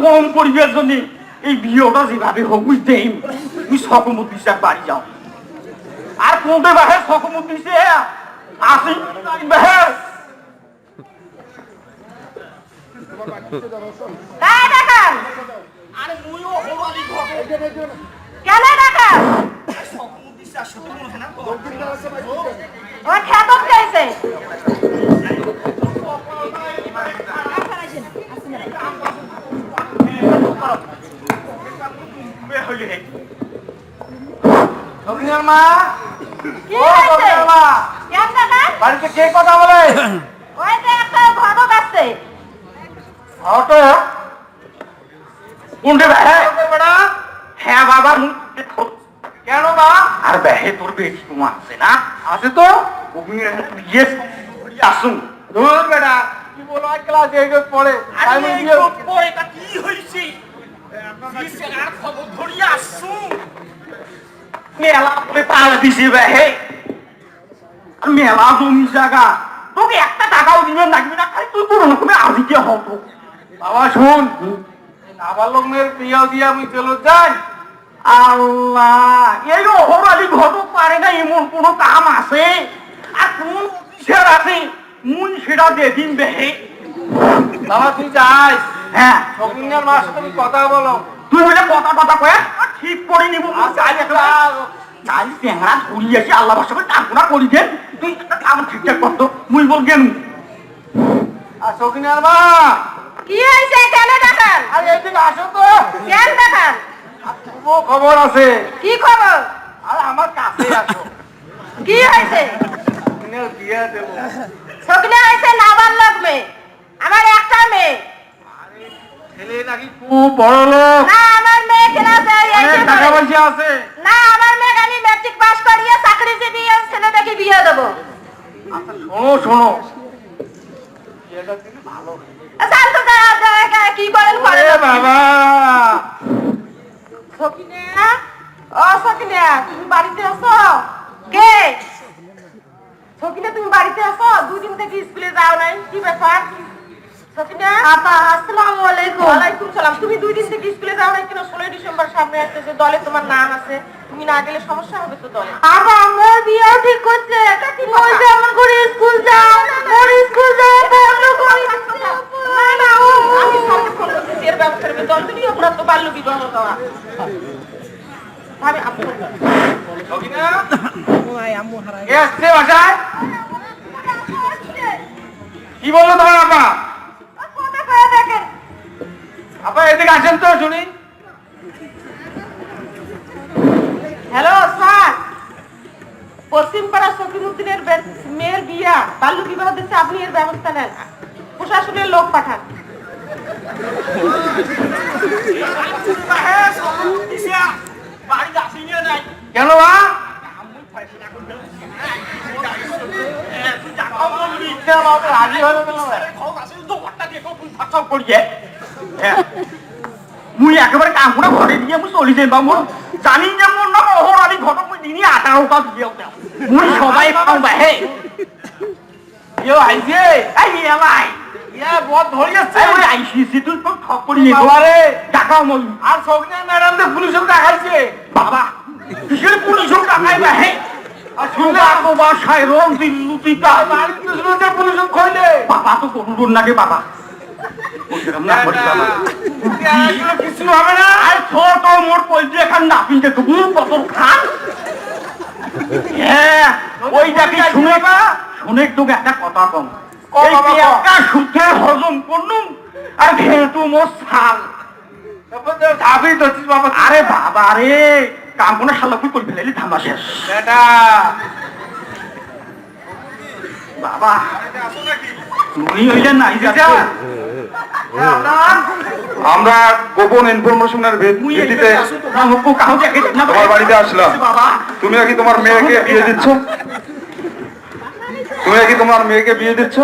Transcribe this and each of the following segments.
গরম পরিবেশ জন্য এই বিয়েটা যেভাবে হোক বুঝতেই তুমি সকমত দিছে বাড়ি যাও আর কোনটা বাহে সকমত দিছে আসি বাহে আরে মুইও হোবালি ঘটে কেন ডাকা সকমত দিছে আসলে মনে হয় না ও খেতত গাইছে সবিনার মা কি হইছে মা কেন ডাকা বাড়িতে কে কথা বলে ওই যে একটা ঘটক আছে অটো কোনটা বাহে বড়া হ্যাঁ বাবা কেন বা আর বাহে তোর বেটি তোমার আছে না আছে তো তুমি ইয়েস আসুন ধর বেটা কি বলো আজ ক্লাস 8 পড়ে আমি গিয়ে পড়ে তা কি হইছে দিছে আর খবর ধরিয়া আসুন মেলা পরে পাল দিছে বাহে মেলা জমি জায়গা তোকে একটা টাকাও দিবেন লাগবে না খালি তুই পুরো রকমে আজিকে হবো বাবা শুন নাবালক মেয়ের বিয়ে দিয়ে আমি চলে যাই আল্লাহ এই অহরালি ঘটক পারে না এমন কোন কাম আছে আর কোন অফিসার আছে মুন সেটা দেখিন বেহে বাবা তুই যাই হ্যাঁ সবিনার মার সাথে তুমি কথা বলো তুই বলে কথা কয়ে ঠিক করে নিব চাই ট্যাংরা ঘুরি আসি আল্লাহ বাসা করে কামনা করি দেন তুই একটা কাম ঠিকঠাক করতো মুই বল কেন আর সবিনার মা কি হইছে কেন ডাকান আরে এইদিকে আসো তো কেন ডাকান ও খবর আছে কি খবর আর আমার কাছে আসো কি হইছে দিনের বিয়ে দেব সকিনা হইছে নাবালক মেয়ে আমার একটা মেয়ে ছেলে নাকি খুব বড় লোক না আমার মেয়ে ক্লাসে এইছে টাকা পয়সা আছে না আমার মেয়ে আমি ম্যাট্রিক পাস করিয়ে চাকরিজীবী ছেলে দেখি বিয়ে দেব আচ্ছা শোনো বিয়েটা কিন্তু ভালো শান্ত কি করেন আরে বাবা সকিনা ও সকিনা তুমি বাড়িতে আছো কে সকিনা তুমি বাড়িতে আছো দুই দিন থেকে স্কুলে যাও নাই কি ব্যাপার সকিনা আপা আসসালামু আলাইকুম ওয়ালাইকুম সালাম তুমি দুই দিন থেকে স্কুলে যাও নাই কেন 16 ডিসেম্বর সামনে আসছে দলে তোমার নাম আছে তুমি না গেলে সমস্যা হবে তো দলে আপা আমার বিয়ে ঠিক করছে ওই যে আমার করে স্কুল যাও ওর স্কুল যাও বন্ধ করে না না ও আমি সাথে ফোন করতেছি এর ব্যবস্থা করবে দল তুমি ওরা তো বাল্য বিবাহ দেওয়া ভাবে আপু সকিনা ওই আম্মু হারাই কে আসছে বাসায় কি বললো তোমার আপা কথা কয়ে দেখেন আপা এদিকে আসেন তো শুনি হ্যালো স্যার পশ্চিমপাড়া সকিমুদ্দিনের মেয়ের বিয়া বাল্য বিবাহ দিচ্ছে আপনি এর ব্যবস্থা নেন প্রশাসনের লোক পাঠান কেন বা মুই একেবারে কাম করে ঘরে দিয়ে মুই চলি যাই বা মোর জানি যে মোর নাম অহরালি ঘটক মুই দিনই 18টা দিয়ে মুই সবাই পাও বাহে ইয়ো আইছে এই এলাই ইয়া বড় ধরি আছে ওই আইসিসি তুই তো ঠক করি এবারে টাকাও মই আর সগনা ম্যাডাম দে পুলিশও দেখাইছে বাবা কিসের পুলিশও দেখাই বাহে আর শুনলে তো বাসায় রং দিল্লুতি কা বাড়ি পুলিশে পুলিশও কইলে বাবা তো কোন নাকি বাবা কিছু হবে না আর ছোট মোট কইছে খান না পিনতে তো কত খান হ্যাঁ ওইটাকে শুনে বা শুনে তোকে একটা কথা কম একটা সুখে হজম করলুম আর ঘেঁটু মোর শাল আরে বাবা রে কাম কোনো শালাকুই করে ফেলে ধামা শেষ বাবা তুমি হইলে নাই যাচ্ছ আমরা গোপন ইনফরমেশনের ভিত্তিতে তোমার বাড়িতে আসলাম তুমি নাকি তোমার মেয়েকে বিয়ে দিচ্ছ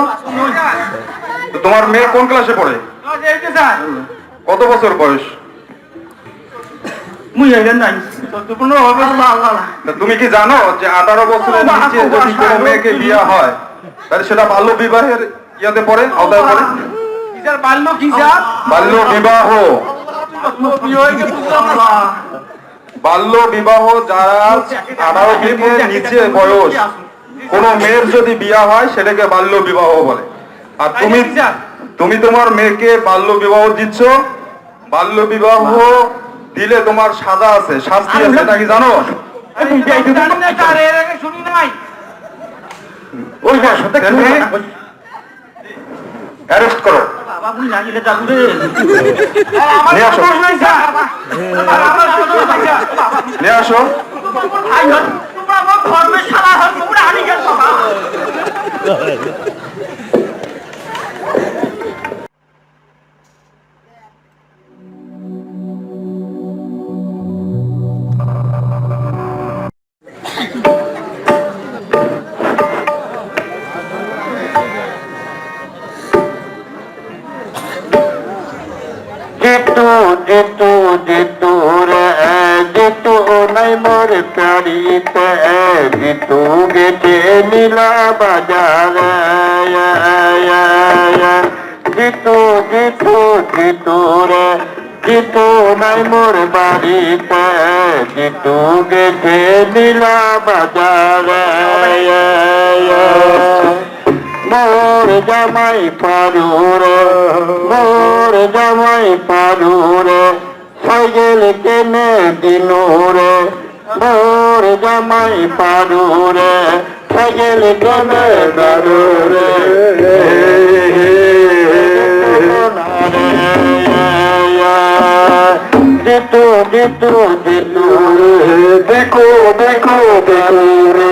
তোমার মেয়ে কোন ক্লাসে পড়ে কত বছর বয়স তুমি কি জানো যে 18 বছরের নিচে যদি কোনো মেয়েকে বিয়ে হয় তাহলে সেটা বাল্য বিবাহের ইয়াতে পড়ে আওতায় পড়ে স্যার বাল্য কি স্যার? বাল্য বিবাহ। বিবাহকে বুঝলাম না। বাল্য বিবাহ যারা 18 থেকে নিচে বয়স কোন মেয়ের যদি বিয়া হয় সেটাকে বাল্য বিবাহ বলে। আর তুমি তোমার মেয়েকে বাল্য বিবাহ দিচ্ছ। বাল্য বিবাহ দিলে তোমার সাজা আছে, শাস্তি আছে, এটা কি জানো? শুনি নাই। অ্যারেস্ট করো। নিয়ে আসো। নিয়ে আসো। যেতু রে যেতু নাই মোর প্যারিতে যেতু গেছে নীলা বাজারে যেতু রে যেতু নাই মোর বাড়িতে যেতু গেছে নীলা বাজারে মোর জামাই পারুরে মোর জামাই পারুরে সাইকেল কেনে দিনুরে মোর জামাই পারুরে সাইকেল কেনে দারুরে যেতু দেখো দেখো দেখো রে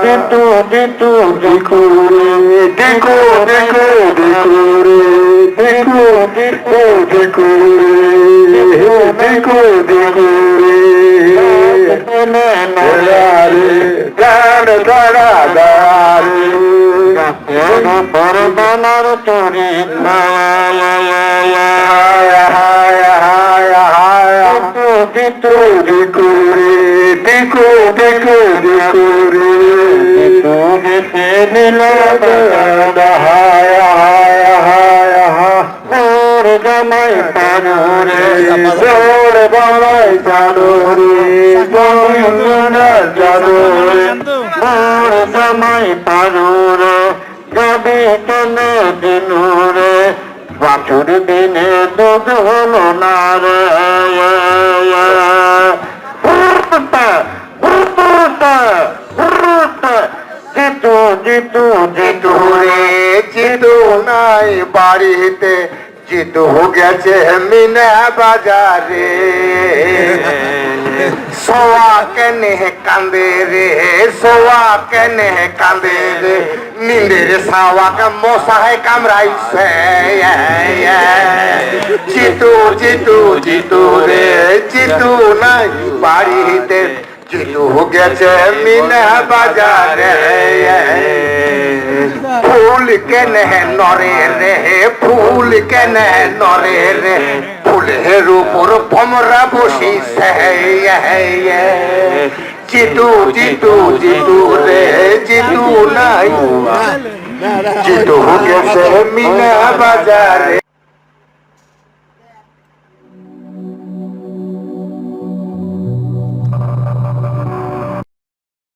দেখো দেখো দেখো দেখো রে দেখো দেখো দেখো রে দেখো দেখো রে গান ধরা গারে বরদানার চরি দেখো দেখো রে দেখো দেখো দেখো রে মোর জামাই পারুরে মোর বাবাই চালুরে চালুরে মোর জামাই পারুরে যাবি কেনে দিনুরে বাছুর দিনে দুধ হলো না রে জিতু রে জিতু নাই বাড়িতে জিতু গেছে মিনা বাজারে সোয়া কেনে কান্দে রে সোয়া কেনে কান্দে রে নিন্দের সাওয়াকে মশায় কামড়াইছে জিতু রে জিতু নাই বাড়িতে জিতু গেছে মিনা বাজারে ফুল কেনে নরে রে ফুল কেনে নরে রে ফুলের উপর ভমরা বসিছে জিতু রে জিতু নাই জিতু গেছে মিনা বাজারে।